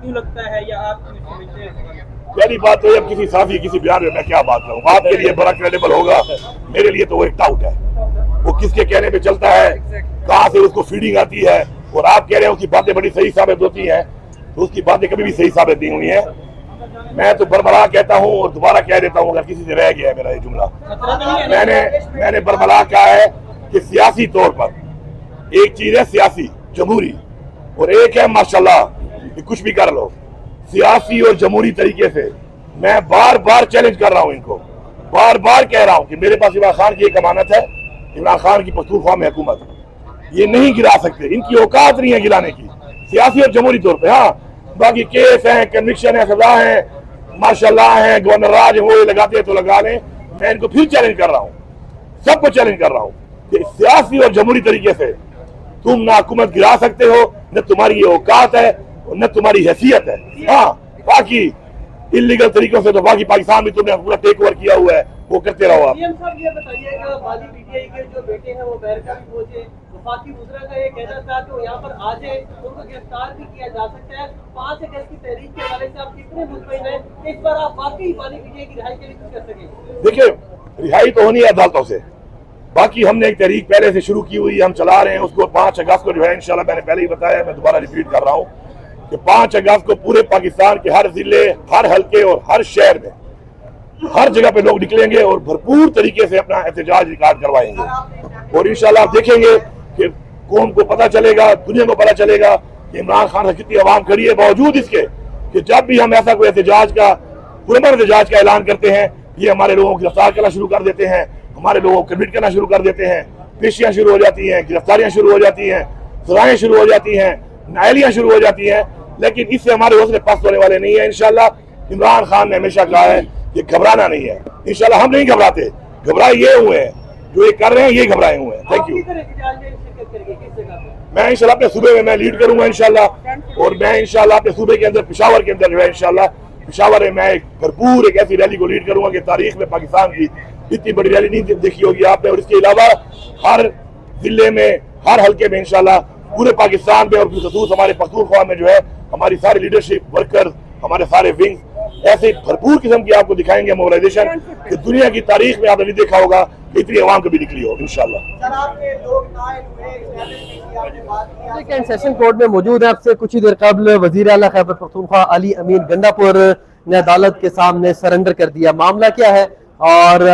क्यों लगता है या आप क्यों समझते हैं? पहली बात तो अब किसी साथी किसी बयान में मैं क्या बात करूँ, आपके लिए बड़ा क्रेडिबल होगा, मेरे लिए तो वो एक डाउट है। वो किसके कहने पे चलता है, कहाँ से उसको फीडिंग आती है, और आप कह रहे हो कि बातें बड़ी सही साबित होती हैं, तो उसकी बातें कभी भी सही साबित नहीं हुई हैं। मैं तो बरमला कहता हूँ और दोबारा कह देता हूँ, अगर किसी से रह गया है मेरा ये जुमला, मैंने बरमला कहा है कि सियासी तौर पर एक चीज है सियासी जमहूरी, और एक है माशाल्लाह कि कुछ भी कर लो। सियासी और जमहूरी तरीके से मैं बार बार चैलेंज कर रहा हूं इनको, बार बार कह रहा हूं कि मेरे पास इमरान खान की एक अमानत है, इमरान खान की पख्तूनख्वा में हुकूमत, ये नहीं गिरा सकते, इनकी औकात नहीं है गिराने की सियासी और जमहूरी तौर पे। हाँ, बाकी केस हैं, कन्विक्शन है, सजा है, माशाल्लाह है, गवर्नर राज वो लगाते तो लगा लें। मैं इनको फिर चैलेंज कर रहा हूँ, सबको चैलेंज कर रहा हूँ कि सियासी और जमहूरी तरीके से तुम ना हुकूमत गिरा सकते हो, न तुम्हारी ये औकात है और न तुम्हारी हैसियत है। हाँ, बाकी इलीगल तरीकों से तो बाकी पाकिस्तान में तुमने पूरा टेक ओवर किया हुआ है, वो करते रहो आप। सीएम साहब ये बताइएगा, बाली पीटीआई के जो बेटे हैं वो अमेरिका भी पहुंचे, वफाकी वज़ीर का ये कहना था कि वो यहाँ पर आ जाए, उनको गिरफ्तार भी किया जा सकता है। 5 अगस्त की तहरीक के हवाले से आप कितने मुतमईन हैं कि इस बार आप वाकई बाली पीटीआई की रिहाई के लिए कुछ कर सकेंगे? देखिए, रिहाई तो होनी है अदालतों से, बाकी हमने एक तहरीक पहले से शुरू की हुई, हम चला रहे हैं उसको। 5 अगस्त को जो है इंशाल्लाह, मैंने पहले ही बताया, मैं दोबारा रिपीट कर रहा हूँ कि 5 अगस्त को पूरे पाकिस्तान के हर जिले, हर हल्के और हर शहर में हर जगह पे लोग निकलेंगे और भरपूर तरीके से अपना एहतजाज रिकॉर्ड करवाएंगे, और इंशाल्लाह आप देखेंगे कि कौम को पता चलेगा, दुनिया को पता चलेगा कि इमरान खान से कितनी आवाम खड़ी है, बावजूद इसके कि जब भी हम ऐसा कोई एहतजाज का, पुरअमन एहतजाज का ऐलान करते हैं, ये हमारे लोगों को गिरफ्तार करना शुरू कर देते हैं, हमारे लोगों को कमिट करना शुरू कर देते हैं, पेशियां शुरू हो जाती हैं, गिरफ्तारियां शुरू हो जाती हैं, सजाएं शुरू हो जाती हैं, नायलियां शुरू हो जाती हैं। लेकिन इससे हमारे हौसले पस्त होने वाले नहीं है। इंशाल्लाह इमरान खान ने हमेशा कहा है कि घबराना नहीं है, इंशाल्लाह हम नहीं घबराते, घबराए ये हुए हैं, जो ये कर रहे हैं ये घबराए हुए हैं। Thank you. मैं इंशाल्लाह अपने सूबे में मैं लीड करूंगा इंशाल्लाह, और मैं इंशाल्लाह अपने सूबे के अंदर पेशावर के अंदर जो है इंशाल्लाह पेशावर में मैं एक भरपूर एक ऐसी रैली को लीड करूंगा कि तारीख में पाकिस्तान की इतनी बड़ी रैली नहीं देखी होगी आपने। और इसके अलावा हर जिले में, हर हल्के में इंशाल्लाह पूरे पाकिस्तान में और खसूस हमारे पख्तूनख्वा में जो है हमारी सारी लीडरशिप वर्कर्स, हमारे सारे विंग्स ऐसे भरपूर किस्म की आपको दिखाएंगे मोबिलाइजेशन कि दुनिया की तारीख में आपने नहीं देखा होगा कि इतनी आवाम कभी निकली हो इंशाल्लाह। सेशन कोर्ट में मौजूद है। आपसे कुछ ही देर कबल वजीर आला खैबर पख्तूनख्वा अली अमीन गंडापुर ने अदालत के सामने सरेंडर कर दिया। मामला क्या है और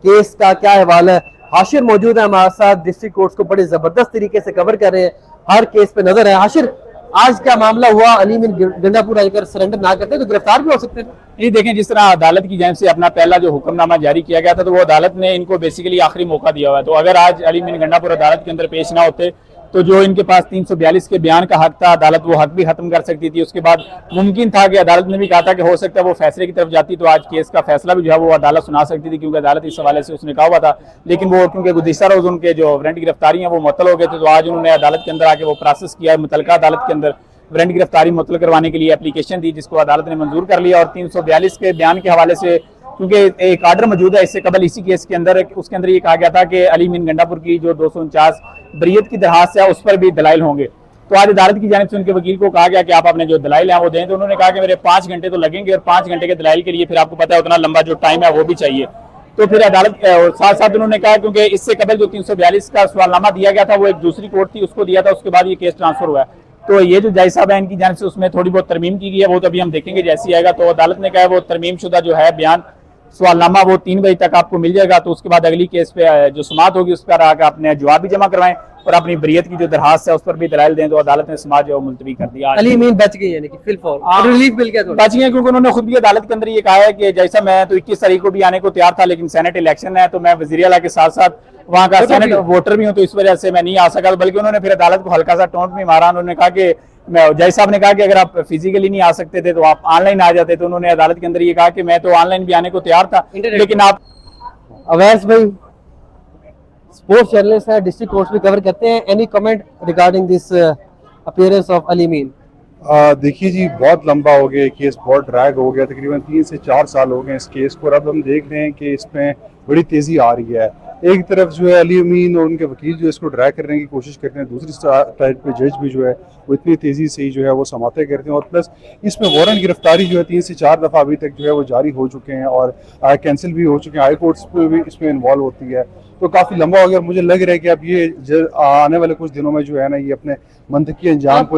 केस का क्या अहवाल है, हाशिर मौजूद है हमारे साथ, डिस्ट्रिक्ट कोर्ट्स को बड़े जबरदस्त तरीके से कवर कर रहे हैं, हर केस पे नजर है। हाशिर, आज क्या मामला हुआ? अली अमीन गंडापुर अगर सरेंडर ना करते तो गिरफ्तार भी हो सकते हैं। ये देखें, जिस तरह अदालत की जानिब से अपना पहला जो हुक्मनामा जारी किया गया था, तो वो अदालत ने इनको बेसिकली आखिरी मौका दिया हुआ है। तो अगर आज अली अमीन गंडापुर अदालत के अंदर पेश ना होते तो जो इनके पास 342 के बयान का हक था, अदालत वो हक भी खत्म कर सकती थी। उसके बाद मुमकिन था कि अदालत ने भी कहा था कि हो सकता है वो फैसले की तरफ जाती तो आज केस का फैसला भी जो है वो अदालत सुना सकती थी, क्योंकि अदालत इस हवाले से उसने कहा हुआ था। लेकिन वो क्योंकि गुज़िश्ता रोज उनके जो वारंट गिरफ्तारी हैं वो मुअत्तल हो गए थे, तो आज उन्होंने अदालत के अंदर आके वो प्रोसेस किया है। मुतलका अदालत के अंदर वारंट गिरफ्तारी मुअत्तल करवाने के लिए एप्लीकेशन दी, जिसको अदालत ने मंजूर कर लिया। और 342 के बयान के हवाले से क्योंकि एक आर्डर मौजूद है इससे कबल इसी केस के अंदर, उसके अंदर ये कहा गया था कि अली अमीन गंडापुर की जो 249 बरीयत की दरखास्त है उस पर भी दलाइल होंगे। तो आज अदालत की जानिब से उनके वकील को कहा गया कि आप अपने जो दलाइल हैं वो दें। तो उन्होंने कहा कि मेरे 5 घंटे तो लगेंगे, और 5 घंटे के दलाइल के लिए फिर आपको पता है उतना लंबा जो टाइम है वो भी चाहिए। तो फिर अदालत और साथ साथ उन्होंने कहा क्योंकि इससे कबल जो 342 का सवालनामा दिया गया था वो एक दूसरी कोर्ट थी, उसको दिया था, उसके बाद ये केस ट्रांसफर हुआ है। तो ये जो जज साहब है इनकी जानिब से उसमें थोड़ी बहुत तरमीम की गई है, वो तो अभी हम देखेंगे जैसी आएगा। तो अदालत ने कहा वो तरमीम शुदा जो है बयान सवालनामा वो 3 बजे तक आपको मिल जाएगा। तो उसके बाद अगली केस पे जो समाअत होगी उस पर आकर अपने जवाब भी जमा करवाएं और अपनी बरीयत की जो दरखास्त है उस पर भी दलाइल दें। तो अदालत ने समाज जो मुलतवी कर दिया। अली अमीन बच गई, यानी कि रिलीफ मिल गया, बच गए, क्योंकि उन्होंने खुद भी अदालत के अंदर ये कहा है कि जैसा मैं तो 21 तारीख को भी आने को तैयार था, लेकिन सेनेट इलेक्शन है तो मैं वज़ीर आला के साथ साथ वहाँ का सेनेट वोटर भी हूँ, तो इस वजह से मैं नहीं आ सका। बल्कि उन्होंने फिर अदालत को हल्का सा टोंट भी मारा। उन्होंने कहा कि जज साहब ने कहा कि अगर आप फिजिकली नहीं आ सकते थे तो आप ऑनलाइन आ जाते। तो उन्होंने अदालत के अंदर ये कहा कि मैं तो ऑनलाइन भी आने को तैयार था, लेकिन आप। अवैस भाई स्पोर्ट्स जर्नलिस्ट है, डिस्ट्रिक्ट कोर्ट्स में कवर करते हैं, any comment regarding this appearance of Ali Amin? देखिए जी, बहुत लंबा हो गया केस, बहुत ड्रैग हो गया, तकरीबन 3 से 4 साल हो गए इस केस को। अब हम देख रहे हैं कि इसमें बड़ी तेज़ी आ रही है। एक तरफ जो है अली अमीन और उनके वकील जो है इसको ड्रैग करने की कोशिश करते हैं, दूसरी साइड पे जज भी जो है वो इतनी तेज़ी से ही जो है वो समाते करते हैं। और प्लस इसमें वारंट गिरफ्तारी जो है 3 से 4 दफ़ा अभी तक जो है वो जारी हो चुके हैं और कैंसिल भी हो चुके हैं, हाई कोर्ट्स पे भी इसमें इन्वॉल्व होती है, तो काफ़ी लंबा हो गया। मुझे लग रहा है कि अब ये आने वाले कुछ दिनों में जो है ना ये अपने मंतकी अंजाम को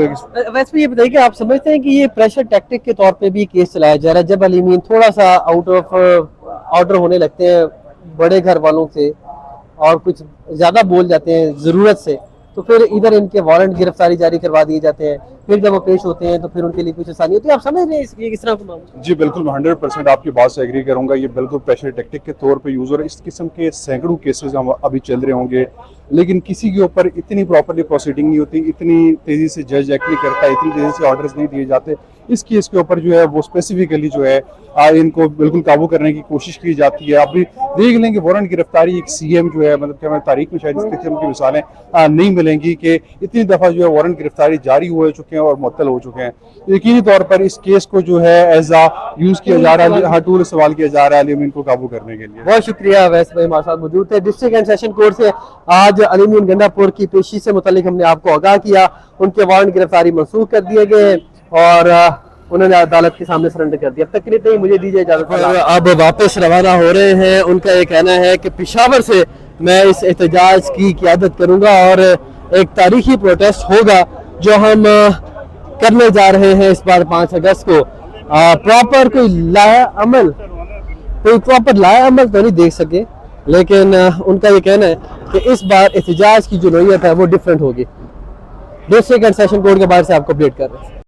वैसे ये बताइए कि आप समझते हैं कि ये प्रेशर टैक्टिक के तौर पे भी केस चलाया जा रहा है, जब अली अमीन थोड़ा सा आउट ऑफ ऑर्डर होने लगते हैं बड़े घर वालों से और कुछ ज्यादा बोल जाते हैं जरूरत से, तो फिर इधर इनके वारंट गिरफ्तारी जारी करवा दिए जाते हैं, फिर जब वो पेश होते हैं तो फिर उनके लिए कुछ आसानी होती है। आप समझ रहे हैं ये किस तरह का मामला? जी बिल्कुल, मैं 100% आपकी बात से एग्री करूंगा। ये बिल्कुल प्रेशर टैक्टिक के तौर पे यूज़ हो रहा है। इस किस्म के सैकड़ों केसेस हम अभी चल रहे होंगे, लेकिन किसी के ऊपर इतनी प्रॉपर्ली प्रोसीडिंग नहीं होती, इतनी तेज़ी से जज एक्ट नहीं करता, इतनी तेज़ी से ऑर्डर्स नहीं दिए जाते। इस केस के ऊपर जो है वो स्पेसिफिकली जो है इनको बिल्कुल काबू करने की कोशिश की जाती है। अभी देख लें कि वारंट गिरफ्तारी एक CM जो है, मतलब कि हमें तारीख में शायद इस किस्म की मिसालें नहीं मिलेंगी कि इतनी दफ़ा जो है वारंट गिरफ्तारी जारी हो चुके हैं और मुअत्तल हो चुके हैं। यकीनी तौर पर इस केस को जो है एज यूज़ किया जा रहा है, टूल इस्तेमाल किया जा रहा है अली अमीन को काबू करने के लिए। बहुत शुक्रिया वैसे भाई हमारे साथ मौजूद थे। डिस्ट्रिक्ट एंड सेशन कोर्ट से आज अली अमीन गंडापुर की पेशी से मुतालिक हमने आपको आगाह किया, उनके वारंट गिरफ्तारी मनसूख कर दिए गए और उन्होंने अदालत के सामने सरेंडर कर दिया। अब तक के लिए नहीं, मुझे दीजिए इजाजत। अब वापस रवाना हो रहे हैं। उनका ये कहना है कि पेशावर से मैं इस एहतजाज की क़यादत करूंगा और एक तारीखी प्रोटेस्ट होगा जो हम करने जा रहे हैं इस बार 5 अगस्त को। प्रॉपर कोई लाएअमल तो नहीं देख सके, लेकिन उनका ये कहना है कि इस बार एहतजाज की जो नोयत है वो डिफरेंट होगी। डिस्ट्रिक्ट एंड सेशन कोर्ट के बाहर से आपको अपडेट कर रहे हैं।